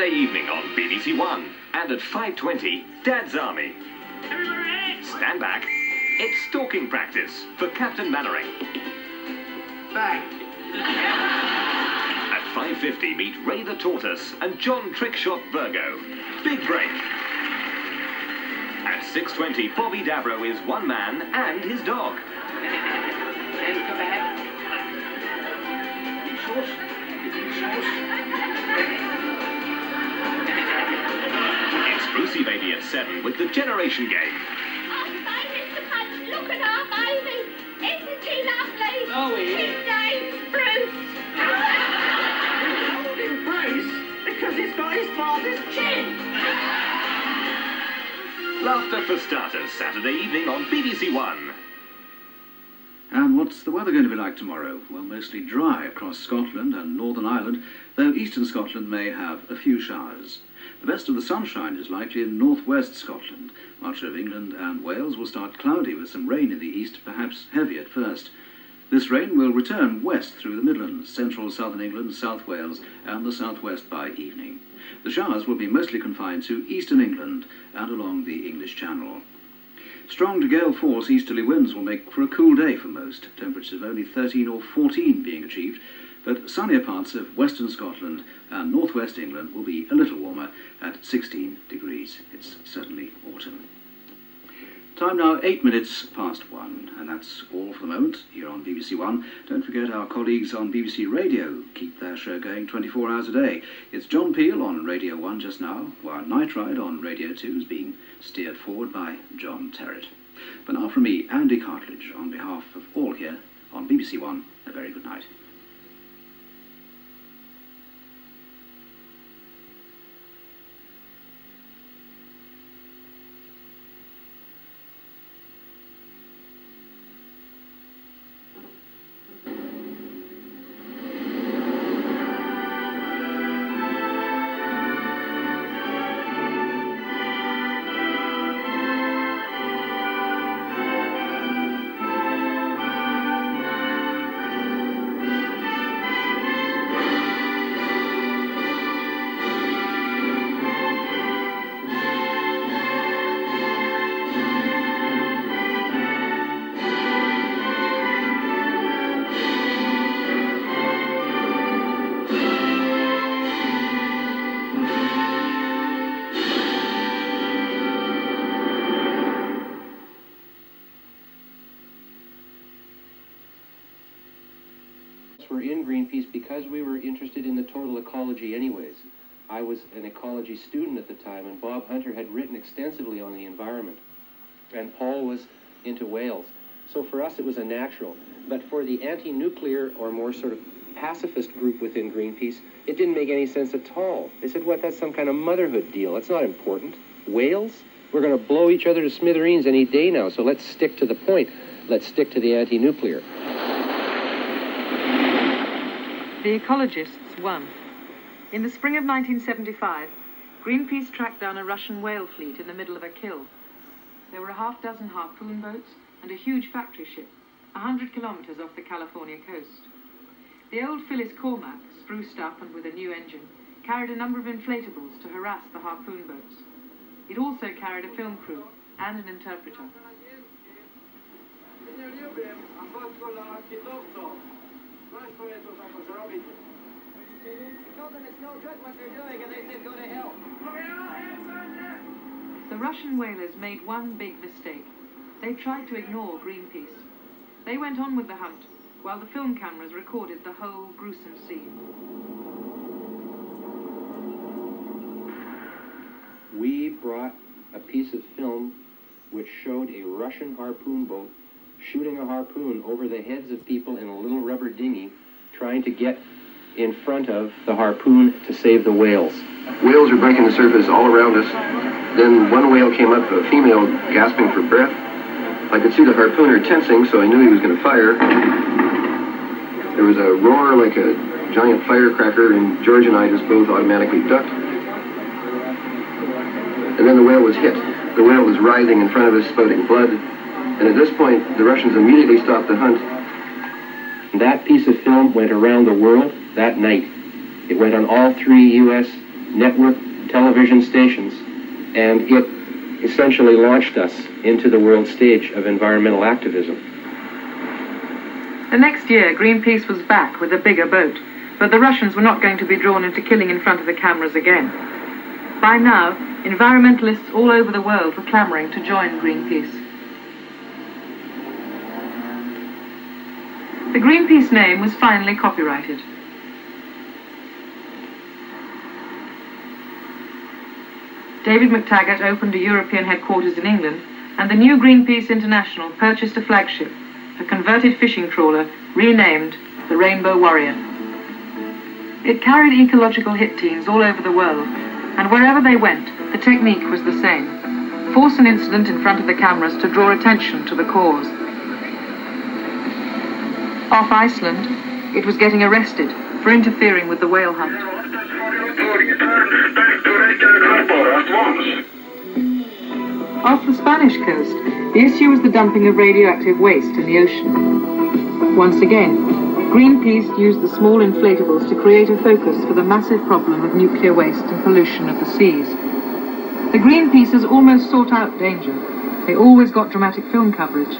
Saturday evening on BBC One. And at 5:20, Dad's Army. Stand back. It's stalking practice for Captain Mannering. Bang. At 5:50, meet Ray the Tortoise and John Trickshot Virgo. Big break. At 6:20, Bobby Davro is one man and his dog. It's Brucey Baby at 7 with the Generation Game. Oh, my Mr. Punch, look at our baby. Isn't he lovely? Oh, he is. His name's Bruce. We called him Bruce because he's got his father's chin. Laughter for Starters, Saturday evening on BBC One. And what's the weather going to be like tomorrow? Well, mostly dry across Scotland and Northern Ireland, though eastern Scotland may have a few showers. The best of the sunshine is likely in northwest Scotland. Much of England and Wales will start cloudy with some rain in the east, perhaps heavy at first. This rain will return west through the Midlands, central southern England, South Wales and the southwest by evening. The showers will be mostly confined to eastern England and along the English Channel. Strong to gale force easterly winds will make for a cool day for most, temperatures of only 13 or 14 being achieved, but sunnier parts of western Scotland and northwest England will be a little warmer at 16 degrees. It's certainly autumn. Time now 8 minutes past 1, and that's all for the moment here on BBC One. Don't forget our colleagues on BBC Radio keep their show going 24 hours a day. It's John Peel on Radio 1 just now, while Night Ride on Radio 2 is being steered forward by John Terrett. But now from me, Andy Cartledge, on behalf of all here on BBC One, a very good night. Were in Greenpeace because we were interested in the total ecology anyways. I was an ecology student at the time, and Bob Hunter had written extensively on the environment, and Paul was into whales. So for us it was a natural. But for the anti-nuclear or more sort of pacifist group within Greenpeace, it didn't make any sense at all. They said, what, that's some kind of motherhood deal. That's not important. Whales? We're going to blow each other to smithereens any day now, so let's stick to the point. Let's stick to the anti-nuclear. The ecologists won. In the spring of 1975, Greenpeace tracked down a Russian whale fleet in the middle of a kill. There were a half-dozen harpoon boats and a huge factory ship, 100 kilometers off the California coast. The old Phyllis Cormac, spruced up and with a new engine, carried a number of inflatables to harass the harpoon boats. It also carried a film crew and an interpreter. The Russian whalers made one big mistake. They tried to ignore Greenpeace. They went on with the hunt, while the film cameras recorded the whole gruesome scene. We brought a piece of film which showed a Russian harpoon boat shooting a harpoon over the heads of people in a little rubber dinghy trying to get in front of the harpoon to save the whales. Whales were breaking the surface all around us. Then one whale came up, a female gasping for breath. I could see the harpooner tensing, so I knew he was going to fire. There was a roar like a giant firecracker, and George and I just both automatically ducked. And then the whale was hit. The whale was writhing in front of us, spouting blood. And at this point, the Russians immediately stopped the hunt. That piece of film went around the world that night. It went on all 3 U.S. network television stations, and it essentially launched us into the world stage of environmental activism. The next year, Greenpeace was back with a bigger boat, but the Russians were not going to be drawn into killing in front of the cameras again. By now, environmentalists all over the world were clamoring to join Greenpeace. The Greenpeace name was finally copyrighted. David McTaggart opened a European headquarters in England, and the new Greenpeace International purchased a flagship, a converted fishing trawler renamed the Rainbow Warrior. It carried ecological hit teams all over the world, and wherever they went, the technique was the same. Force an incident in front of the cameras to draw attention to the cause. Off Iceland, it was getting arrested for interfering with the whale hunt. Off the Spanish coast, the issue was the dumping of radioactive waste in the ocean. Once again, Greenpeace used the small inflatables to create a focus for the massive problem of nuclear waste and pollution of the seas. The Greenpeacers almost sought out danger. They always got dramatic film coverage.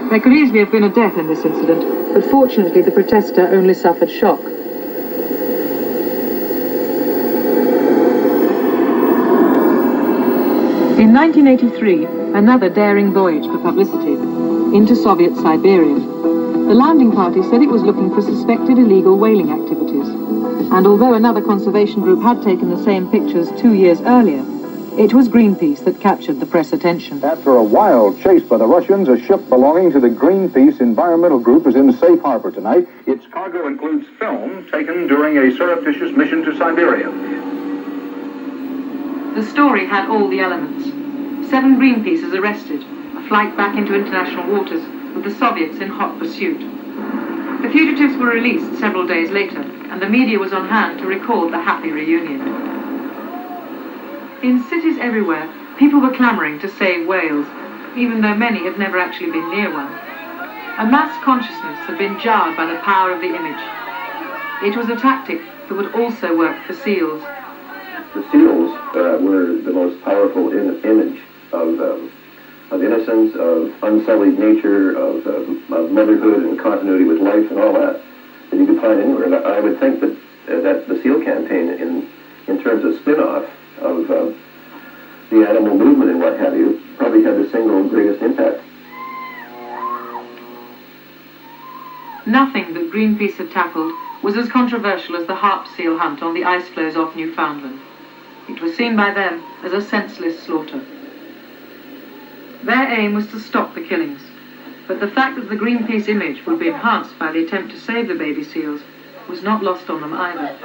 There could easily have been a death in this incident, but fortunately the protester only suffered shock. In 1983, another daring voyage for publicity, into Soviet Siberia. The landing party said it was looking for suspected illegal whaling activities. And although another conservation group had taken the same pictures 2 years earlier, it was Greenpeace that captured the press attention. After a wild chase by the Russians, a ship belonging to the Greenpeace Environmental Group is in safe harbor tonight. Its cargo includes film taken during a surreptitious mission to Siberia. The story had all the elements. 7 Greenpeacers arrested, a flight back into international waters with the Soviets in hot pursuit. The fugitives were released several days later, and the media was on hand to record the happy reunion. In cities everywhere, people were clamoring to save whales, even though many had never actually been near one. A mass consciousness had been jarred by the power of the image. It was a tactic that would also work for seals. The seals were the most powerful image of innocence, of unsullied nature, of motherhood and continuity with life and all that you could find anywhere. And I would think that the SEAL campaign, in terms of spin-off of the animal movement and what have you, probably had the single greatest impact. Nothing that Greenpeace had tackled was as controversial as the harp seal hunt on the ice floes off Newfoundland. It was seen by them as a senseless slaughter. Their aim was to stop the killings, but the fact that the Greenpeace image would be enhanced by the attempt to save the baby seals was not lost on them either.